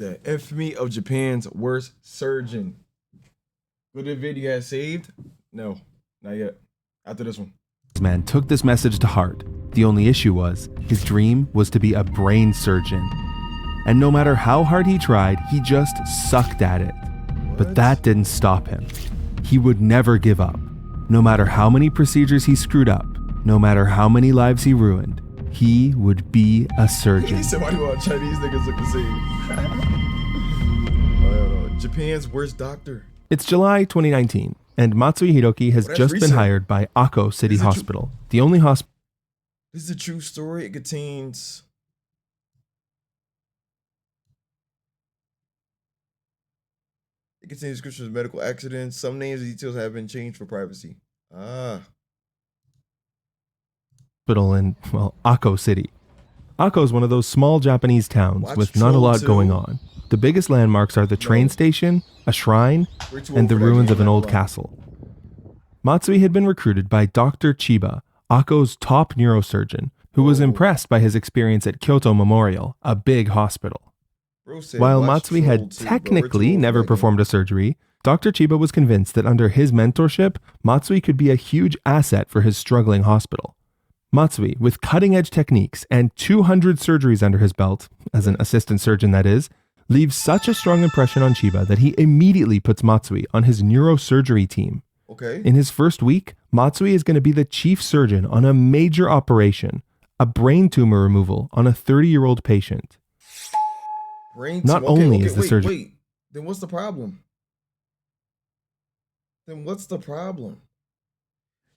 The infamy of Japan's worst surgeon. Will the video has saved? No, not yet. After this one. This man took this message to heart. The only issue was, his dream was to be a brain surgeon. And no matter how hard he tried, he just sucked at it. But that didn't stop him. He would never give up. No matter how many procedures he screwed up, no matter how many lives he ruined, he would be a surgeon. He said, why do you want Chinese niggas look the same? Japan's worst doctor. It's July 2019, and Matsui Hiroki has just been hired by Akko City Hospital, the only hospital. This is a true story. It contains descriptions of medical accidents. Some names and details have been changed for privacy. Hospital in, well, Akko City. Akko is one of those small Japanese towns with not a lot going on. The biggest landmarks are the train station, a shrine, and the ruins of an old castle. Matsui had been recruited by Dr. Chiba, Akko's top neurosurgeon, who was impressed by his experience at Kyoto Memorial, a big hospital. While Matsui had technically never performed a surgery, Dr. Chiba was convinced that under his mentorship, Matsui could be a huge asset for his struggling hospital. Matsui, with cutting-edge techniques and 200 surgeries under his belt, as an assistant surgeon that is, leaves such a strong impression on Chiba that he immediately puts Matsui on his neurosurgery team. In his first week, Matsui is going to be the chief surgeon on a major operation, a brain tumor removal on a 30-year-old patient. Not only is the surgeon... Wait, then what's the problem?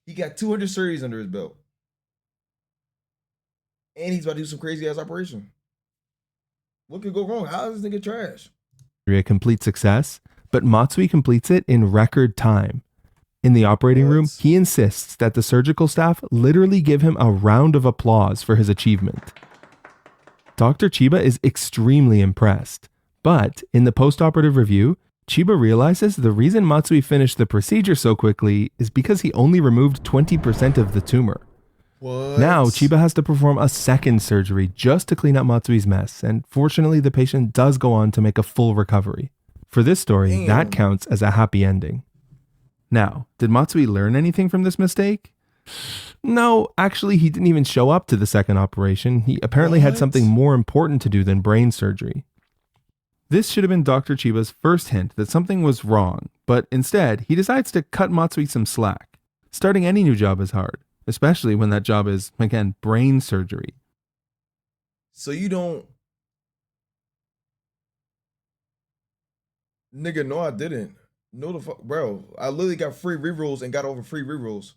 He got 200 surgeries under his belt. And he's about to do some crazy ass operation. What could go wrong? How is this nigga trash? A complete success, but Matsui completes it in record time. In the operating room, he insists that the surgical staff literally give him a round of applause for his achievement. Dr. Chiba is extremely impressed, but in the post-operative review, Chiba realizes the reason Matsui finished the procedure so quickly is because he only removed 20% of the tumor. Now, Chiba has to perform a second surgery just to clean up Matsui's mess, and fortunately the patient does go on to make a full recovery. For this story, that counts as a happy ending. Now, did Matsui learn anything from this mistake? No, actually he didn't even show up to the second operation. He apparently had something more important to do than brain surgery. This should have been Dr. Chiba's first hint that something was wrong, but instead he decides to cut Matsui some slack. Starting any new job is hard, especially when that job is, again, brain surgery. So you don't... Nigga, no I didn't. No the fuck, bro. I literally got free rerolls and got over free rerolls.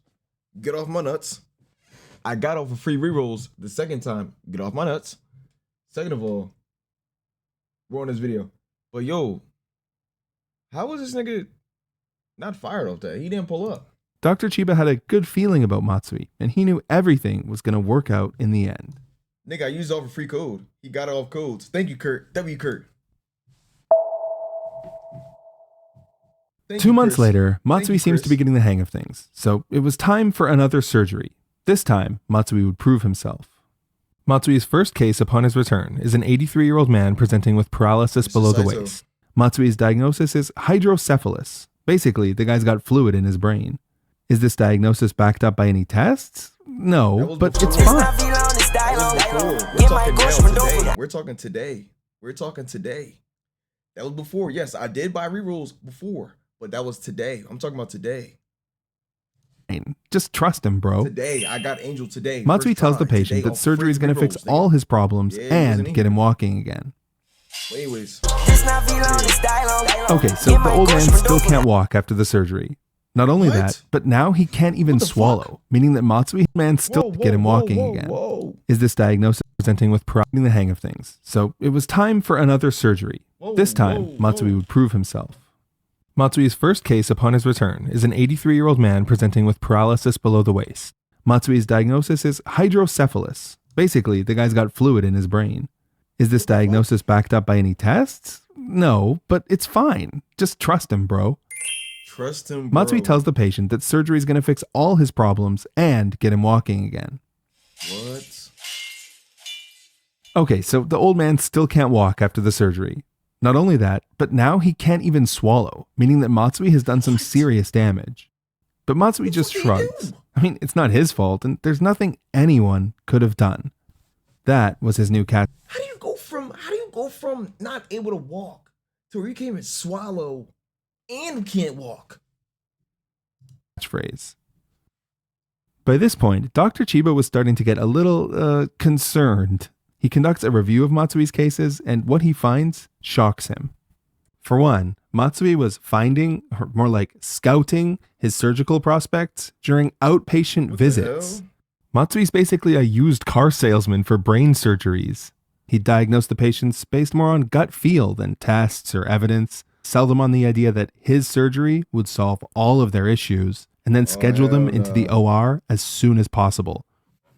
Get off my nuts. I got over free rerolls the second time. Get off my nuts. Second of all, we're on this video. But yo, how was this nigga not fired off that? He didn't pull up. Dr. Chiba had a good feeling about Matsui, and he knew everything was going to work out in the end. Nigga, I used over free code. He got it off codes. Thank you, Kurt. W. Kurt. 2 months later, Matsui seems to be getting the hang of things, so it was time for another surgery. This time, Matsui would prove himself. Matsui's first case upon his return is an 83-year-old man presenting with paralysis below the waist. Matsui's diagnosis is hydrocephalus. Basically, the guy's got fluid in his brain. Is this diagnosis backed up by any tests? No, but it's fine. We're talking today. That was before. Yes, I did buy rerolls before. But that was today. I'm talking about today. Just trust him, bro. Today. I got Angel today. Matsui tells the patient that surgery is going to fix all his problems and get him walking again. Anyways. Okay, so the old man still can't walk after the surgery. Not only that, but now he can't even swallow, meaning that Matsui man still get him walking again. Is this diagnosis presenting with getting the hang of things? So it was time for another surgery. This time, Matsui would prove himself. Matsui's first case upon his return is an 83-year-old man presenting with paralysis below the waist. Matsui's diagnosis is hydrocephalus. Basically, the guy's got fluid in his brain. Is this diagnosis backed up by any tests? No, but it's fine. Just trust him, bro. Trust him, bro. Matsui tells the patient that surgery is going to fix all his problems and get him walking again. What? Okay, so the old man still can't walk after the surgery. Not only that, but now he can't even swallow, meaning that Matsui has done some What? serious damage. But Matsui That's just what they shrugs. do. I mean, it's not his fault, and there's nothing anyone could have done. That was his new How do you go from not able to walk to where you can't even swallow and can't walk? catchphrase. By this point, Dr. Chiba was starting to get a little concerned. He conducts a review of Matsui's cases, and what he finds shocks him. For one, Matsui was finding, or more like scouting, his surgical prospects during outpatient What the visits. hell? Matsui's basically a used car salesman for brain surgeries. He'd diagnose the patients based more on gut feel than tests or evidence, sell them on the idea that his surgery would solve all of their issues, and then schedule them hell into the no. OR as soon as possible.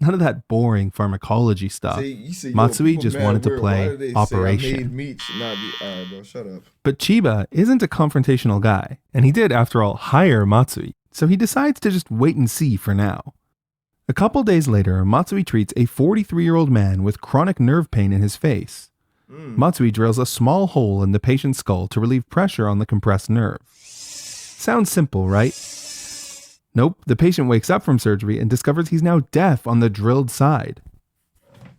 None of that boring pharmacology stuff. See, you see, yo, Matsui people just mad wanted to weird. Why play do they say Operation. I made meats, not the. All right, bro, shut up. But Chiba isn't a confrontational guy, and he did, after all, hire Matsui, so he decides to just wait and see for now. A couple days later, Matsui treats a 43-year-old man with chronic nerve pain in his face. Matsui drills a small hole in the patient's skull to relieve pressure on the compressed nerve. Sounds simple, right? Nope, the patient wakes up from surgery and discovers he's now deaf on the drilled side.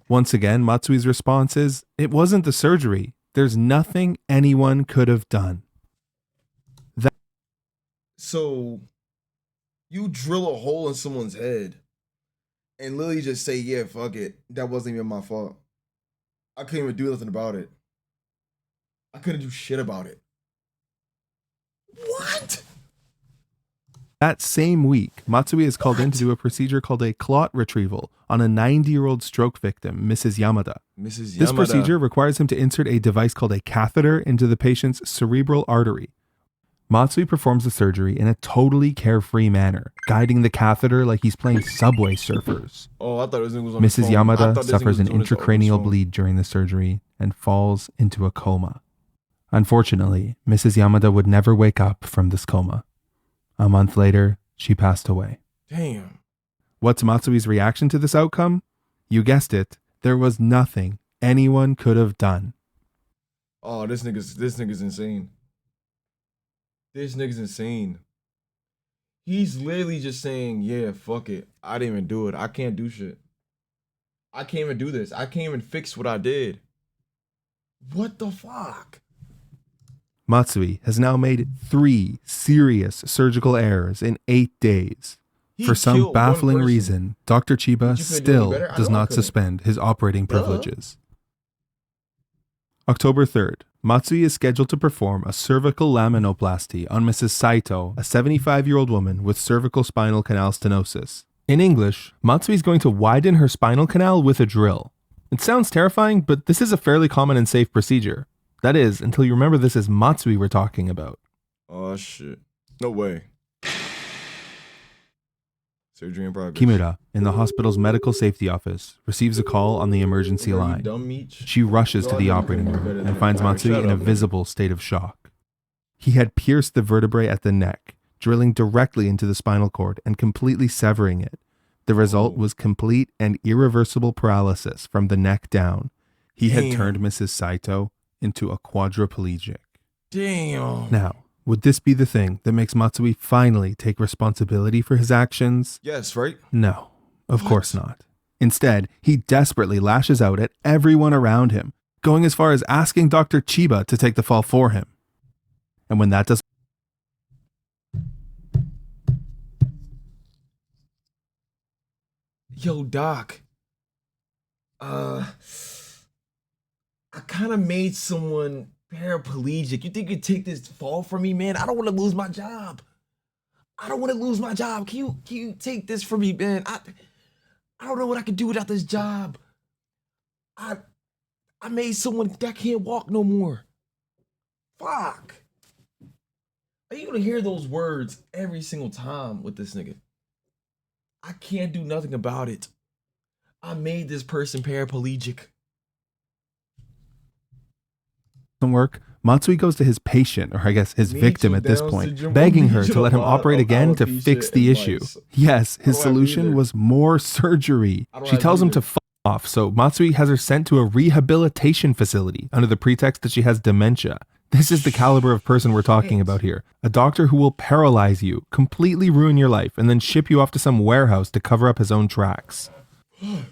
Once again, Matsui's response is, it wasn't the surgery. There's nothing anyone could have done. So, you drill a hole in someone's head and literally just say, yeah, fuck it. That wasn't even my fault. I couldn't even do nothing about it. I couldn't do shit about it. What? That same week, Matsui is called in to do a procedure called a clot retrieval on a 90-year-old stroke victim, Mrs. Yamada. Mrs. Yamada. This procedure requires him to insert a device called a catheter into the patient's cerebral artery. Matsui performs the surgery in a totally carefree manner, guiding the catheter like he's playing Subway Surfers. Oh, I thought this nigga was on his Mrs. phone. I Yamada thought this nigga suffers was an doing this over his intracranial phone. bleed during the surgery and falls into a coma. Unfortunately, Mrs. Yamada would never wake up from this coma. A month later, she passed away. Damn. What's Matsui's reaction to this outcome? You guessed it, there was nothing anyone could have done. Oh, this nigga's insane. This nigga's insane. He's literally just saying, yeah, fuck it. I didn't even do it. I can't do shit. I can't even do this. I can't even fix what I did. What the fuck? Matsui has now made 3 serious surgical errors in 8 days. He For some killed one baffling person. reason, Dr. Chiba You couldn't do any still better? I does know I not couldn't. suspend his operating Duh. privileges. October 3rd, Matsui is scheduled to perform a cervical laminoplasty on Mrs. Saito, a 75-year-old woman with cervical spinal canal stenosis. In English, Matsui is going to widen her spinal canal with a drill. It sounds terrifying, but this is a fairly common and safe procedure. That is, until you remember this is Matsui we're talking about. Oh, shit. No way. Surgery in progress. Kimura, in the hospital's medical safety office, receives a call on the emergency Bro, you line. dumb meat. She rushes to the operating room and finds Matsui in a visible state of shock. He had pierced the vertebrae at the neck, drilling directly into the spinal cord and completely severing it. The result was complete and irreversible paralysis from the neck down. He had Damn. turned Mrs. Saito into a quadriplegic. Damn. Now, would this be the thing that makes Matsui finally take responsibility for his actions? Yes, right? No, of What? course not. Instead, he desperately lashes out at everyone around him, going as far as asking Dr. Chiba to take the fall for him. And when that doesn't, Yo, Doc. I kind of made someone paraplegic. You think you take this fall from me, man? I don't want to lose my job. I don't want to lose my job. Can you take this from me, man? I don't know what I can do without this job. I made someone that can't walk no more. Fuck. Are you gonna hear those words every single time with this nigga? I can't do nothing about it. I made this person paraplegic. work, Matsui goes to his patient, or I guess his Meet victim your at this Down point, syndrome begging will her lead you to let to him a lot operate of again to alopecia fix the issue. advice. Yes, his I don't have solution either. was more surgery. I don't She have tells him either. to off, so Matsui has her sent to a rehabilitation facility under the pretext that she has dementia. This is the caliber of person we're talking about here. A doctor who will paralyze you, completely ruin your life, and then ship you off to some warehouse to cover up his own tracks.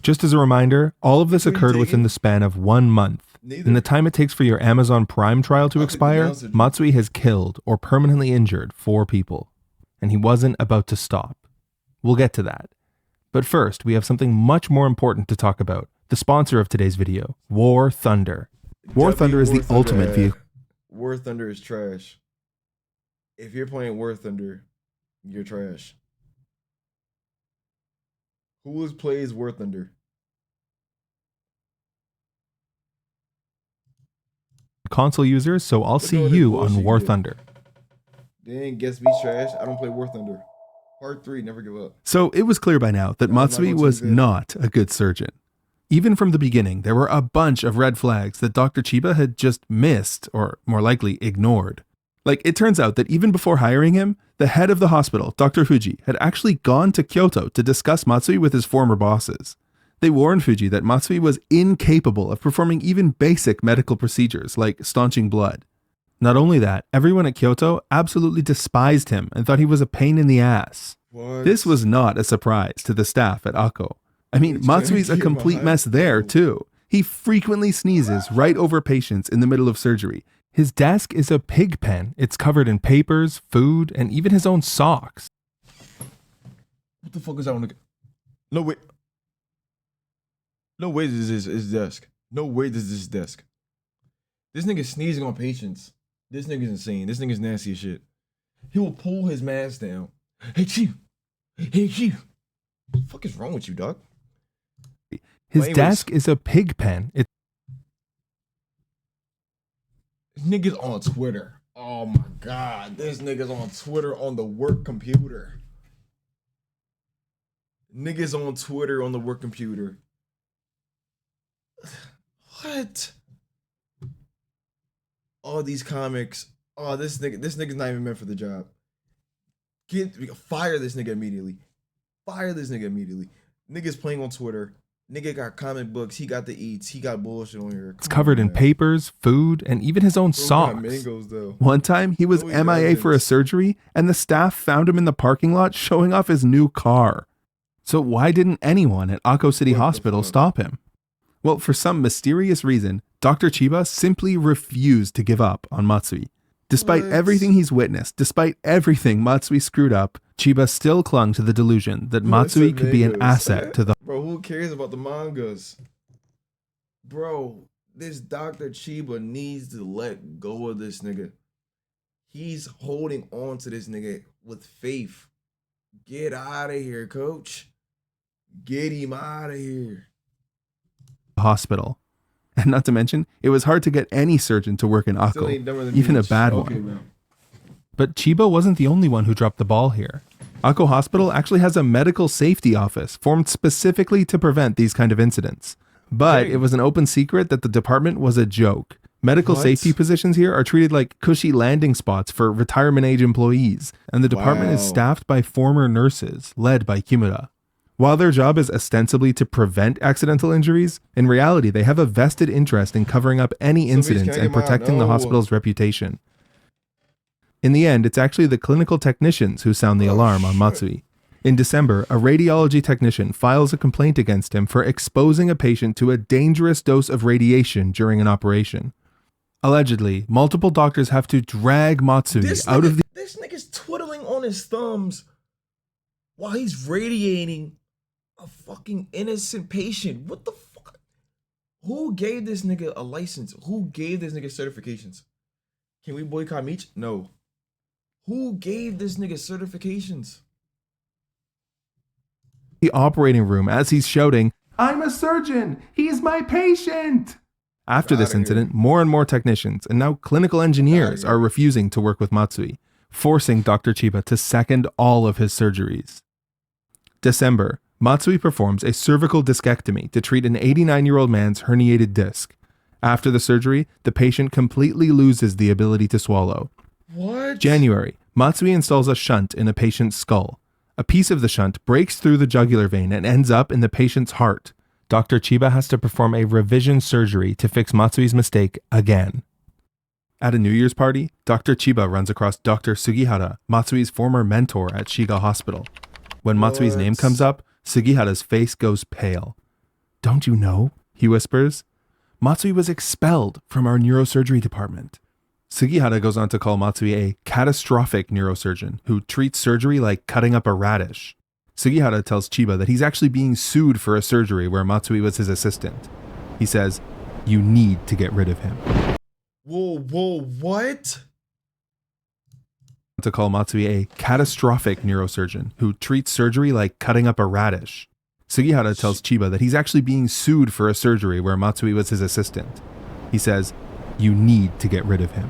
Just as a reminder, all of this occurred within the span of 1 month. In the time it takes for your Amazon Prime trial to expire, Matsui has killed or permanently injured 4 people. And he wasn't about to stop. We'll get to that. But first, we have something much more important to talk about. The sponsor of today's video, War Thunder. War Thunder is the ultimate vehicle. War Thunder is trash. If you're playing War Thunder, you're trash. Who plays War Thunder? Console users, so I'll see you on War Thunder. Dang, guess me trash. I don't play War Thunder. Part 3, never give up. So it was clear by now that Matsui was not a good surgeon. Even from the beginning, there were a bunch of red flags that Dr. Chiba had just missed, or more likely ignored. Like, it turns out that even before hiring him, the head of the hospital, Dr. Fuji, had actually gone to Kyoto to discuss Matsui with his former bosses. They warned Fuji that Matsui was incapable of performing even basic medical procedures like staunching blood. Not only that, everyone at Kyoto absolutely despised him and thought he was a pain in the ass. What? This was not a surprise to the staff at Akko. I mean, Matsui's a complete mess there too. He frequently sneezes right over patients in the middle of surgery. His desk is a pig pen. It's covered in papers, food, and even his own socks. What the fuck is that on the... No way. No way this is his desk. No way this is his desk. This nigga sneezing on patients. This nigga's insane. This nigga's nasty as shit. He will pull his mask down. Hey, you. Hey, you. What the fuck is wrong with you, dog? His desk is a pig pen. It's nigga's on Twitter. Oh my god. This nigga's on Twitter on the work computer. Nigga's on Twitter on the work computer. What? All these comics. Oh, this nigga's not even meant for the job. Fire this nigga immediately. Fire this nigga immediately. Nigga's playing on Twitter. Nigga got comic books. He got the eats. He got bullshit on here. It's covered in papers, food, and even his own socks. Mangoes, though. One time, he was MIA for a surgery, and the staff found him in the parking lot showing off his new car. So why didn't anyone at Akko City Hospital stop him? Well, for some mysterious reason, Dr. Chiba simply refused to give up on Matsui. Despite everything he's witnessed, despite everything Matsui screwed up, Chiba still clung to the delusion that Matsui could be an asset to the... Bro, who cares about the mangas? Bro, this Dr. Chiba needs to let go of this nigga. He's holding on to this nigga with faith. Get out of here, coach. Get him out of here. Hospital. And not to mention, it was hard to get any surgeon to work in Akko, even a bad one. But Chiba wasn't the only one who dropped the ball here. Akko Hospital actually has a medical safety office formed specifically to prevent these kind of incidents. But it was an open secret that the department was a joke. Medical safety positions here are treated like cushy landing spots for retirement age employees, and the department is staffed by former nurses, led by Kimura. While their job is ostensibly to prevent accidental injuries, in reality they have a vested interest in covering up any incidents and protecting the hospital's reputation. In the end, it's actually the clinical technicians who sound the alarm on Matsui. In December, a radiology technician files a complaint against him for exposing a patient to a dangerous dose of radiation during an operation. Allegedly, multiple doctors have to drag Matsui out of the... This nigga's twiddling on his thumbs while he's radiating a fucking innocent patient. What the fuck? Who gave this nigga a license? Who gave this nigga certifications? Can we boycott Meech? No. Who gave this nigga certifications? The operating room as he's shouting, "I'm a surgeon! He's my patient!" After this incident, more and more technicians and now clinical engineers are refusing to work with Matsui, forcing Dr. Chiba to second all of his surgeries. December, Matsui performs a cervical discectomy to treat an 89-year-old man's herniated disc. After the surgery, the patient completely loses the ability to swallow. What? January, Matsui installs a shunt in a patient's skull. A piece of the shunt breaks through the jugular vein and ends up in the patient's heart. Dr. Chiba has to perform a revision surgery to fix Matsui's mistake again. At a New Year's party, Dr. Chiba runs across Dr. Sugihara, Matsui's former mentor at Shiga Hospital. When Matsui's name comes up, Sugihara's face goes pale. "Don't you know?" he whispers. "Matsui was expelled from our neurosurgery department." Sugihara goes on to call Matsui a catastrophic neurosurgeon who treats surgery like cutting up a radish. Sugihara tells Chiba that he's actually being sued for a surgery where Matsui was his assistant. He says, "You need to get rid of him." Whoa, what? To call Matsui a catastrophic neurosurgeon who treats surgery like cutting up a radish. Sugihara tells Chiba that he's actually being sued for a surgery where Matsui was his assistant. He says, "You need to get rid of him."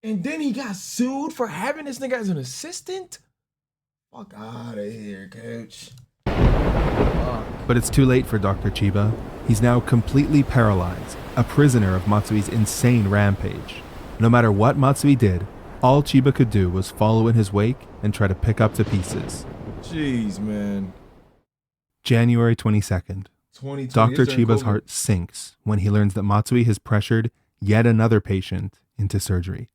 And then he got sued for having this nigga as an assistant? Fuck out of here, coach. But it's too late for Dr. Chiba. He's now completely paralyzed, a prisoner of Matsui's insane rampage. No matter what Matsui did, all Chiba could do was follow in his wake and try to pick up the pieces. Jeez, man. January 22nd. 2020. Dr. Chiba's heart sinks when he learns that Matsui has pressured yet another patient into surgery.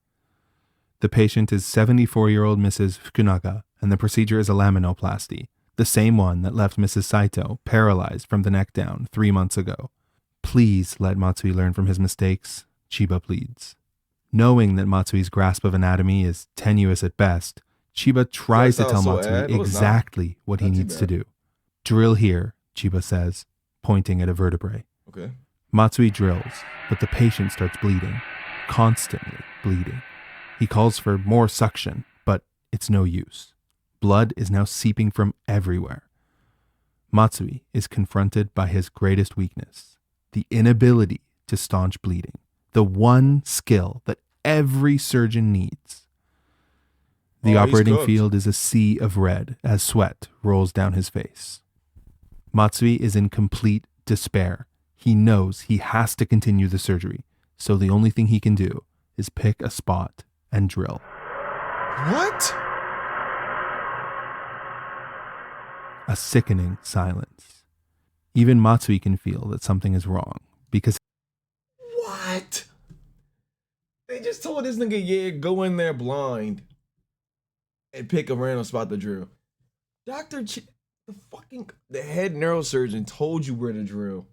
The patient is 74-year-old Mrs. Fukunaga, and the procedure is a laminoplasty, the same one that left Mrs. Saito paralyzed from the neck down 3 months ago. "Please let Matsui learn from his mistakes," Chiba pleads. Knowing that Matsui's grasp of anatomy is tenuous at best, Chiba tries to tell Matsui exactly what he needs to do. "Drill here," Chiba says, pointing at a vertebrae. Okay. Matsui drills, but the patient starts bleeding, constantly bleeding. He calls for more suction, but it's no use. Blood is now seeping from everywhere. Matsui is confronted by his greatest weakness, the inability to staunch bleeding, the one skill that every surgeon needs. The operating field is a sea of red as sweat rolls down his face. Matsui is in complete despair. He knows he has to continue the surgery, so the only thing he can do is pick a spot and drill. What? A sickening silence. Even Matsui can feel that something is wrong because What? They just told this nigga, yeah, go in there blind and pick a random spot to drill. The head neurosurgeon told you where to drill.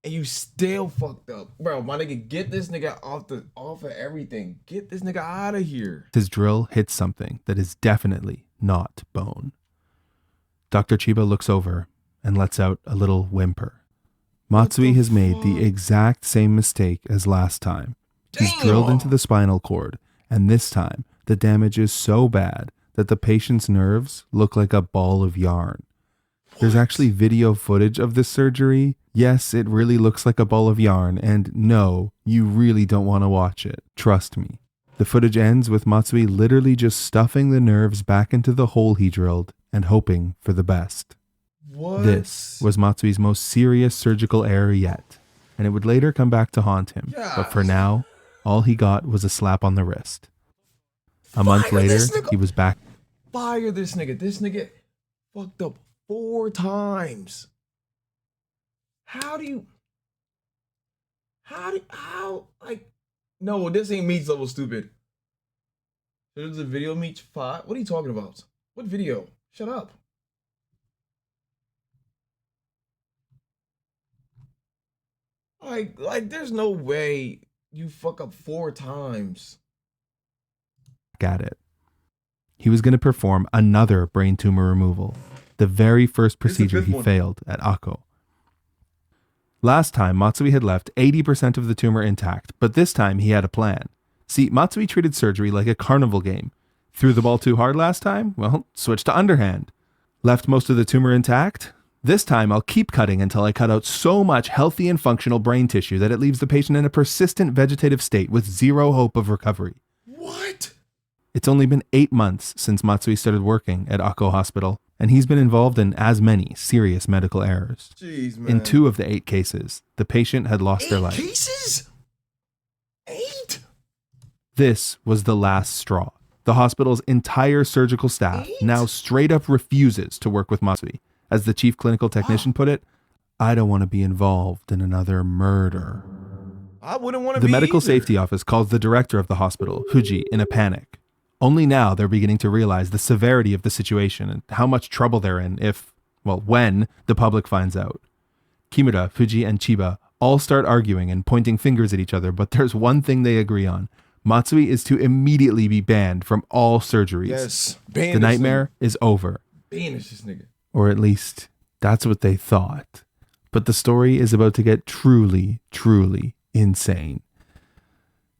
And you still fucked up. Bro, my nigga, get this nigga off of everything. Get this nigga out of here. his drill hits something that is definitely not bone. Dr. Chiba looks over and lets out a little whimper. Matsui has made the exact same mistake as last time. He's drilled into the spinal cord, and this time the damage is so bad that the patient's nerves look like a ball of yarn. There's actually video footage of this surgery. Yes, it really looks like a ball of yarn, and no, you really don't want to watch it. Trust me. The footage ends with Matsui literally just stuffing the nerves back into the hole he drilled and hoping for the best. What? This was Matsui's most serious surgical error yet, and it would later come back to haunt him. But for now, all he got was a slap on the wrist. A month later, he was back. Fire this nigga. This nigga fucked up 4 times. No, this ain't Meats level stupid. There's a video Meats 5. What are you talking about? What video? Shut up. Like, there's no way you fuck up 4 times. At it. He was going to perform another brain tumor removal, the very first procedure he failed at Akko. Last time, Matsui had left 80% of the tumor intact, but this time he had a plan. See, Matsui treated surgery like a carnival game. Threw the ball too hard last time? Well, switch to underhand. Left most of the tumor intact? This time I'll keep cutting until I cut out so much healthy and functional brain tissue that it leaves the patient in a persistent vegetative state with zero hope of recovery. What? It's only been 8 months since Matsui started working at Akko Hospital, and he's been involved in as many serious medical errors. Jeez, man. In 2 of the 8 cases, the patient had lost their life. 8 cases? 8? This was the last straw. The hospital's entire surgical staff now straight up refuses to work with Matsui. As the chief clinical technician put it, I don't want to be involved in another murder. I wouldn't want to The be medical either. safety office calls the director of the hospital, Fuji, in a panic. Only now they're beginning to realize the severity of the situation and how much trouble they're in when the public finds out. Kimura, Fuji, and Chiba all start arguing and pointing fingers at each other, but there's one thing they agree on. Matsui is to immediately be banned from all surgeries. Yes. The nightmare is over. Banish this nigga. Or at least, that's what they thought. But the story is about to get truly, truly insane.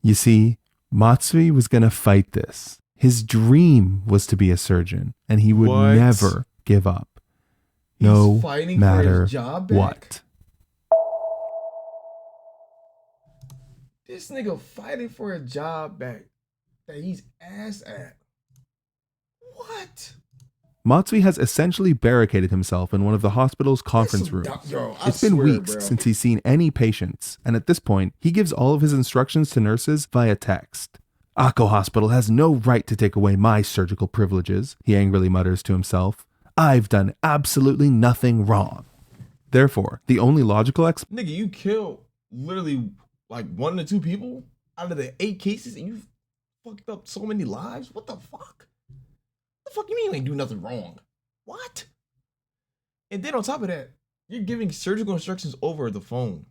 You see, Matsui was going to fight this. His dream was to be a surgeon, and he would never give up. No matter what. This nigga fighting for a job back that he's ass at. What? Matsui has essentially barricaded himself in one of the hospital's conference rooms. It's been weeks since he's seen any patients, and at this point, he gives all of his instructions to nurses via text. Akko Hospital has no right to take away my surgical privileges, he angrily mutters to himself. I've done absolutely nothing wrong. Therefore, the only logical Nigga, you killed literally like 1 to 2 people out of the 8 cases and you fucked up so many lives? What the fuck? The fuck you mean you ain't do nothing wrong? What? And then on top of that, you're giving surgical instructions over the phone.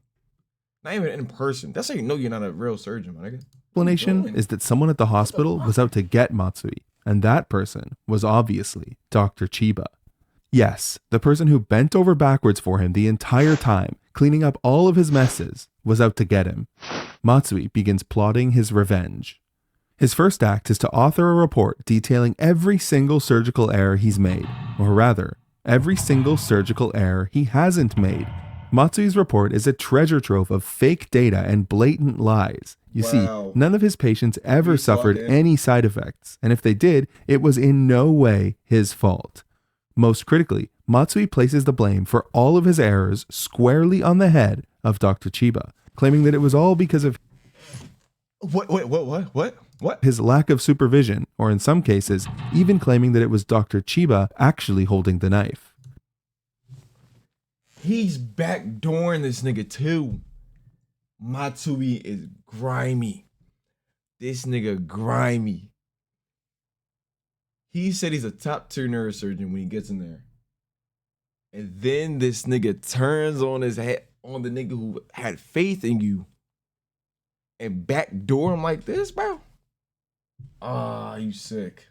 Not even in person. That's how you know you're not a real surgeon, my nigga. explanation is that someone at the hospital was out to get Matsui, and that person was obviously Dr. Chiba. Yes, the person who bent over backwards for him the entire time, cleaning up all of his messes, was out to get him. Matsui begins plotting his revenge. His first act is to author a report detailing every single surgical error he's made, or rather, every single surgical error he hasn't made. Matsui's report is a treasure trove of fake data and blatant lies. You see, none of his patients ever suffered any side effects, and if they did, it was in no way his fault. Most critically, Matsui places the blame for all of his errors squarely on the head of Dr. Chiba, claiming that it was all because of What? his lack of supervision, or in some cases, even claiming that it was Dr. Chiba actually holding the knife. He's backdooring this nigga too. Matsui is grimy. This nigga grimy. He said he's a top tier neurosurgeon when he gets in there. And then this nigga turns on his head on the nigga who had faith in you and backdoor him like this, bro. Ah, you sick.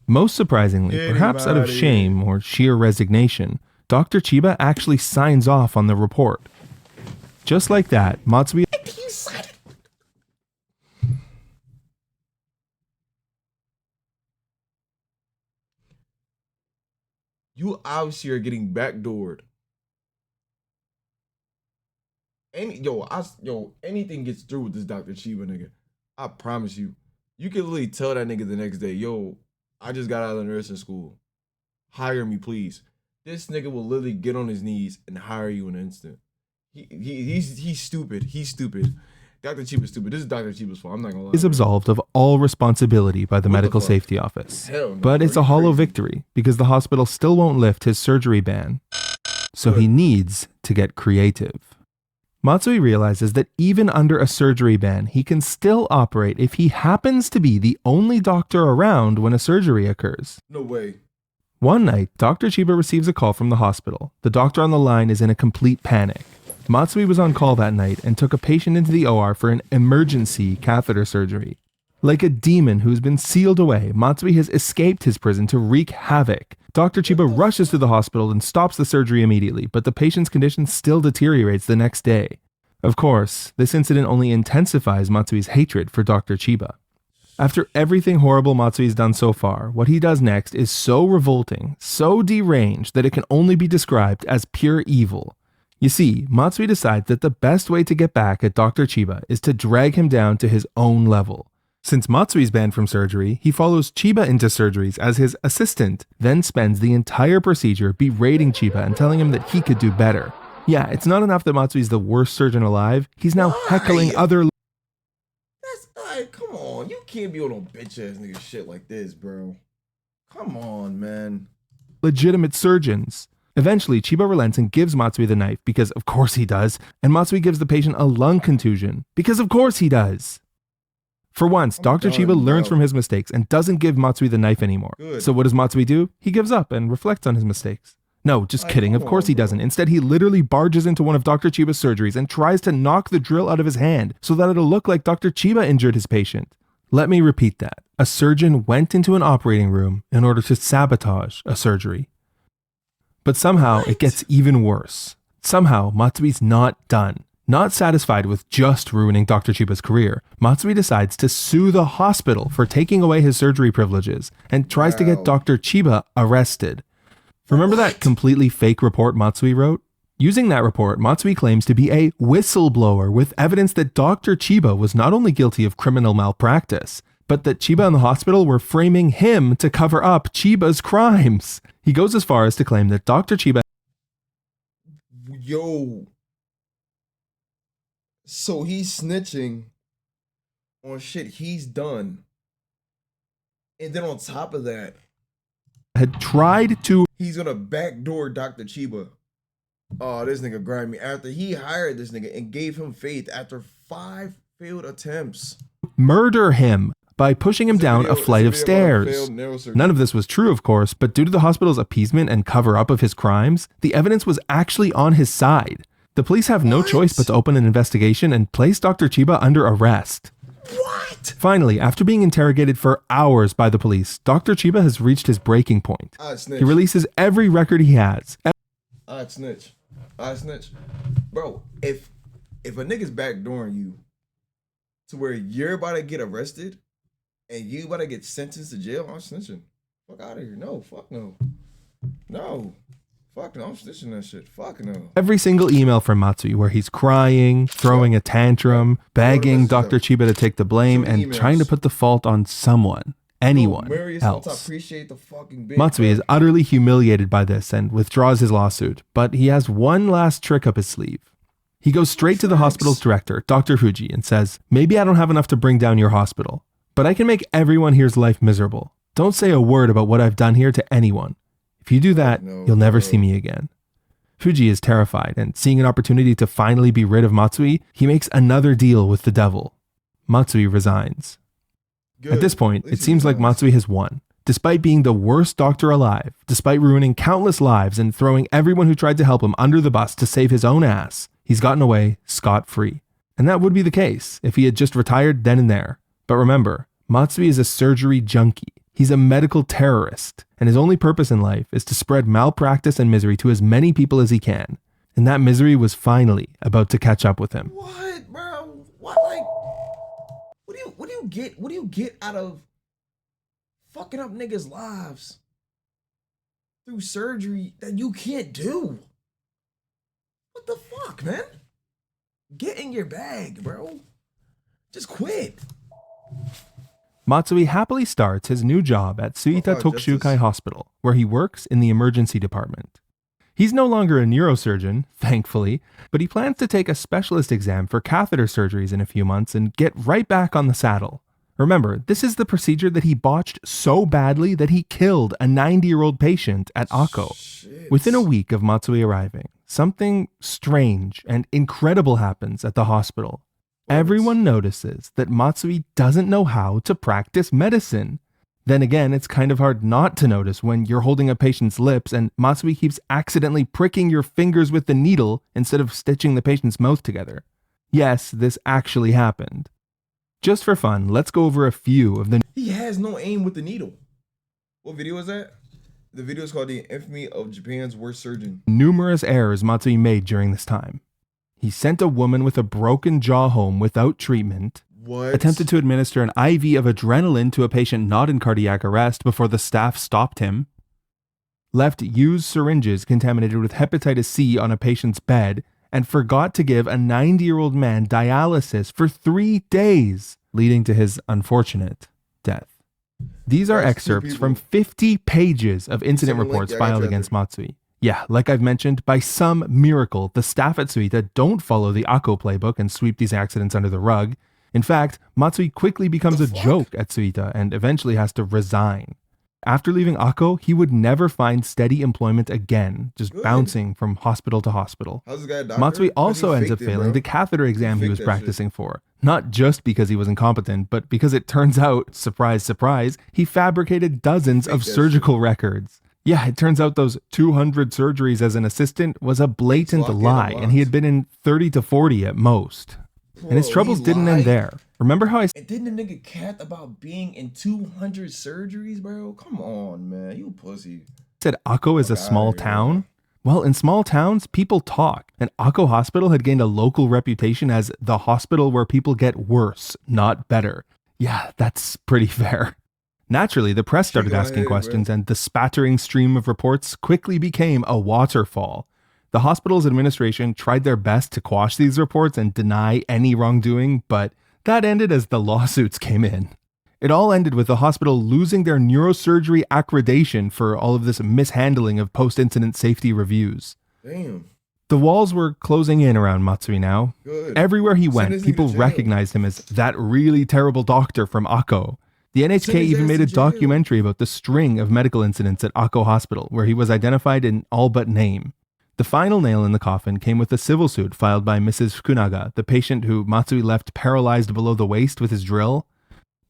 Most surprisingly, perhaps out of shame or sheer resignation, Dr. Chiba actually signs off on the report. Just like that, Matsui You obviously are getting backdoored. Anything gets through with this Dr. Chiba nigga. I promise you. You can literally tell that nigga the next day, yo, I just got out of nursing school. Hire me, please. This nigga will literally get on his knees and hire you in an instant. He's stupid. He's stupid. Dr. Chiba's stupid. This is Dr. Chiba's fault. I'm not gonna lie. is absolved of all responsibility by the medical safety office. Hell no, But it's a hollow victory because the hospital still won't lift his surgery ban. So he needs to get creative. Matsui realizes that even under a surgery ban, he can still operate if he happens to be the only doctor around when a surgery occurs. No way. One night, Dr. Chiba receives a call from the hospital. The doctor on the line is in a complete panic. Matsui was on call that night and took a patient into the OR for an emergency catheter surgery. Like a demon who's been sealed away, Matsui has escaped his prison to wreak havoc. Dr. Chiba rushes to the hospital and stops the surgery immediately, but the patient's condition still deteriorates the next day. Of course, this incident only intensifies Matsui's hatred for Dr. Chiba. After everything horrible Matsui's done so far, what he does next is so revolting, so deranged that it can only be described as pure evil. You see, Matsui decides that the best way to get back at Dr. Chiba is to drag him down to his own level. Since Matsui's banned from surgery, he follows Chiba into surgeries as his assistant, then spends the entire procedure berating Chiba and telling him that he could do better. Yeah, it's not enough that Matsui's the worst surgeon alive, he's now heckling other... That's alright, come on. You can't be on no bitch ass nigga shit like this, bro. Come on, man. legitimate surgeons. Eventually, Chiba relents and gives Matsui the knife because of course he does, and Matsui gives the patient a lung contusion because of course he does. For once, Dr. Chiba learns from his mistakes and doesn't give Matsui the knife anymore. Good. So what does Matsui do? He gives up and reflects on his mistakes. No, just kidding. Of course he doesn't. Instead, he literally barges into one of Dr. Chiba's surgeries and tries to knock the drill out of his hand so that it'll look like Dr. Chiba injured his patient. Let me repeat that. A surgeon went into an operating room in order to sabotage a surgery. But somehow it gets even worse. Somehow Matsui's not done. Not satisfied with just ruining Dr. Chiba's career, Matsui decides to sue the hospital for taking away his surgery privileges and tries to get Dr. Chiba arrested. Remember that completely fake report Matsui wrote? Using that report, Matsui claims to be a whistleblower with evidence that Dr. Chiba was not only guilty of criminal malpractice, but that Chiba and the hospital were framing him to cover up Chiba's crimes. He goes as far as to claim that Dr. Chiba... Yo. So he's snitching on shit he's done. And then on top of that, had tried to... he's gonna backdoor Dr. Chiba. Oh, this nigga grimy. After he hired this nigga and gave him faith after 5 failed attempts. murder him by pushing him down a flight of stairs. None of this was true, of course, but due to the hospital's appeasement and cover-up of his crimes, the evidence was actually on his side. The police have no choice but to open an investigation and place Dr. Chiba under arrest. What? Finally, after being interrogated for hours by the police, Dr. Chiba has reached his breaking point. He releases every record he has. I'd snitch. Bro, if a nigga's backdooring you to where you're about to get arrested and you about to get sentenced to jail, I'm snitching. Fuck out of here. No, fuck no. No. Fuck no, I'm snitching that shit. Fuck no. Every single email from Matsui where he's crying, throwing a tantrum, begging Dr. Chiba to take the blame, and trying to put the fault on someone, anyone else. Matsui is utterly humiliated by this and withdraws his lawsuit, but he has one last trick up his sleeve. He goes straight to the hospital's director, Dr. Fuji, and says, "Maybe I don't have enough to bring down your hospital, but I can make everyone here's life miserable. Don't say a word about what I've done here to anyone. If you do that, you'll never see me again." Fuji is terrified, and seeing an opportunity to finally be rid of Matsui, he makes another deal with the devil. Matsui resigns. At this point, it seems like Matsui has won. Despite being the worst doctor alive, despite ruining countless lives and throwing everyone who tried to help him under the bus to save his own ass, he's gotten away scot-free. And that would be the case if he had just retired then and there. But remember, Matsui is a surgery junkie. He's a medical terrorist, and his only purpose in life is to spread malpractice and misery to as many people as he can. And that misery was finally about to catch up with him. What, bro? What, like, what do you get out of fucking up niggas' lives through surgery that you can't do? What the fuck, man? Get in your bag, bro. Just quit. Matsui happily starts his new job at Suita Tokushukai Hospital, where he works in the emergency department. He's no longer a neurosurgeon, thankfully, but he plans to take a specialist exam for catheter surgeries in a few months and get right back on the saddle. Remember, this is the procedure that he botched so badly that he killed a 90-year-old patient at Akko. Within a week of Matsui arriving, something strange and incredible happens at the hospital. Everyone notices that Matsui doesn't know how to practice medicine. Then again, it's kind of hard not to notice when you're holding a patient's lips and Matsui keeps accidentally pricking your fingers with the needle instead of stitching the patient's mouth together. Yes, this actually happened. Just for fun, let's go over a few of the... He has no aim with the needle. What video is that? The video is called The Infamy of Japan's Worst Surgeon. Numerous errors Matsui made during this time. He sent a woman with a broken jaw home without treatment. What? Attempted to administer an IV of adrenaline to a patient not in cardiac arrest before the staff stopped him. Left used syringes contaminated with hepatitis C on a patient's bed, and forgot to give a 90-year-old man dialysis for 3 days, leading to his unfortunate death. These are excerpts from 50 pages of incident reports filed against Matsui. Yeah, like I've mentioned, by some miracle, the staff at Suita don't follow the Akko playbook and sweep these accidents under the rug. In fact, Matsui quickly becomes a joke at Suita and eventually has to resign. After leaving Akko, he would never find steady employment again, just Good. bouncing from hospital to hospital. How's this guy a doctor? Matsui 'Cause also he ends up faked it, failing bro. the catheter exam he faked was that practicing for. Not just because he was incompetent, but because it turns out, surprise, surprise, he fabricated dozens of that surgical records. Yeah, it turns out those 200 surgeries as an assistant was a blatant Lock in, lie, and he had locked. been in 30 to 40 at most. And his Bro, troubles he didn't end lied. there. Remember how I And didn't the nigga cat about being in 200 surgeries, bro? Come on, man. You pussy. said Akko is a Fuck small outta here, town? man. Well, in small towns, people talk, and Akko Hospital had gained a local reputation as the hospital where people get worse, not better. Yeah, that's pretty fair. Naturally, the press started Go asking ahead, questions, and the spattering stream of reports quickly became a waterfall. The hospital's administration tried their best to quash these reports and deny any wrongdoing, but that ended as the lawsuits came in. It all ended with the hospital losing their neurosurgery accreditation for all of this mishandling of post-incident safety reviews. Damn. The walls were closing in around Matsui now. Good. Everywhere he Send went, this nigga people to jail. recognized him as that really terrible doctor from Akko. The NHK Send his even ass made to a jail. documentary about the string of medical incidents at Akko Hospital, where he was identified in all but name. The final nail in the coffin came with a civil suit filed by Mrs. Fukunaga, the patient who Matsui left paralyzed below the waist with his drill.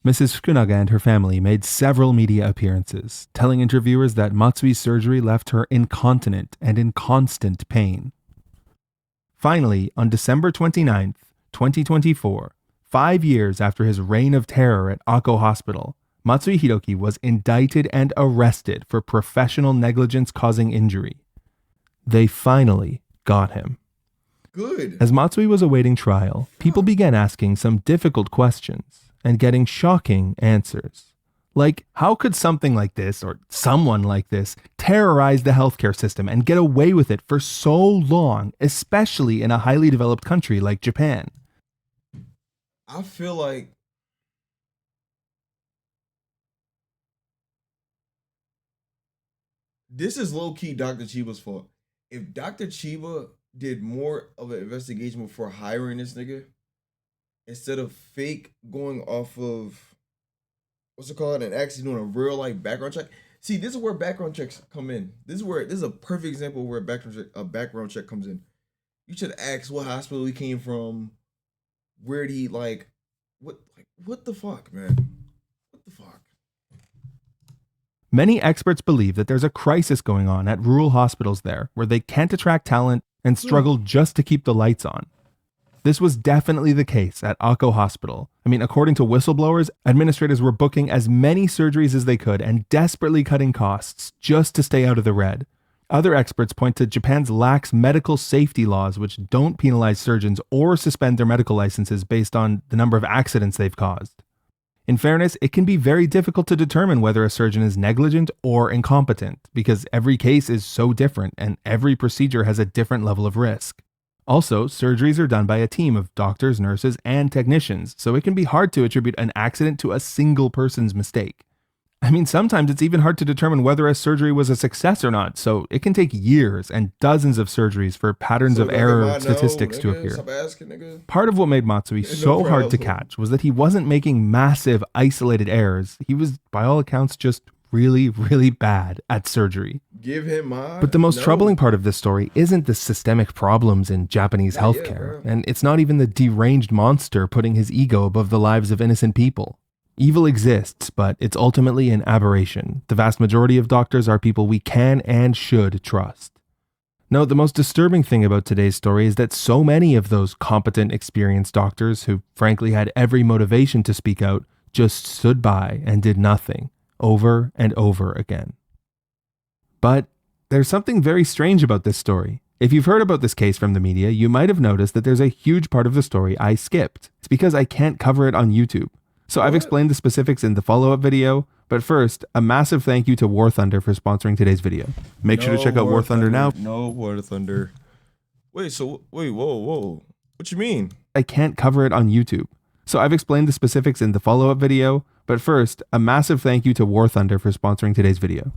Mrs. Fukunaga and her family made several media appearances, telling interviewers that Matsui's surgery left her incontinent and in constant pain. Finally, on December 29th, 2024, 5 years after his reign of terror at Akko Hospital, Matsui Hiroki was indicted and arrested for professional negligence causing injury. They finally got him. Good. As Matsui was awaiting trial, people began asking some difficult questions and getting shocking answers. Like, how could something like this, or someone like this, terrorize the healthcare system and get away with it for so long, especially in a highly developed country like Japan? I feel like this is low-key Dr. Chiba's fault. If Dr. Chiba did more of an investigation before hiring this nigga, instead of fake going off of what's it called and actually doing a real like background check. See, this is where background checks come in. This is a perfect example where a background check comes in. You should ask what hospital he came from, where did he what the fuck, man? What the fuck? Many experts believe that there's a crisis going on at rural hospitals there where they can't attract talent and struggle just to keep the lights on. This was definitely the case at Akko Hospital. I mean, according to whistleblowers, administrators were booking as many surgeries as they could and desperately cutting costs just to stay out of the red. Other experts point to Japan's lax medical safety laws, which don't penalize surgeons or suspend their medical licenses based on the number of accidents they've caused. In fairness, it can be very difficult to determine whether a surgeon is negligent or incompetent because every case is so different and every procedure has a different level of risk. Also, surgeries are done by a team of doctors, nurses, and technicians, so it can be hard to attribute an accident to a single person's mistake. I mean, sometimes it's even hard to determine whether a surgery was a success or not, so it can take years and dozens of surgeries for patterns of error statistics to appear. Stop asking, nigga. Part of what made Matsui so hard to catch was that he wasn't making massive, isolated errors. He was, by all accounts, just really, really bad at surgery. Give him my. But the most troubling part of this story isn't the systemic problems in Japanese healthcare, and it's not even the deranged monster putting his ego above the lives of innocent people. Evil exists, but it's ultimately an aberration. The vast majority of doctors are people we can and should trust. No, the most disturbing thing about today's story is that so many of those competent, experienced doctors who frankly had every motivation to speak out just stood by and did nothing, over and over again. But there's something very strange about this story. If you've heard about this case from the media, you might have noticed that there's a huge part of the story I skipped. It's because I can't cover it on YouTube. So I've explained the specifics in the follow-up video, but first, a massive thank you to War Thunder for sponsoring today's video. Make sure to check out War Thunder now. No War Thunder. Wait, whoa. What you mean? I can't cover it on YouTube. So I've explained the specifics in the follow-up video, but first, a massive thank you to War Thunder for sponsoring today's video.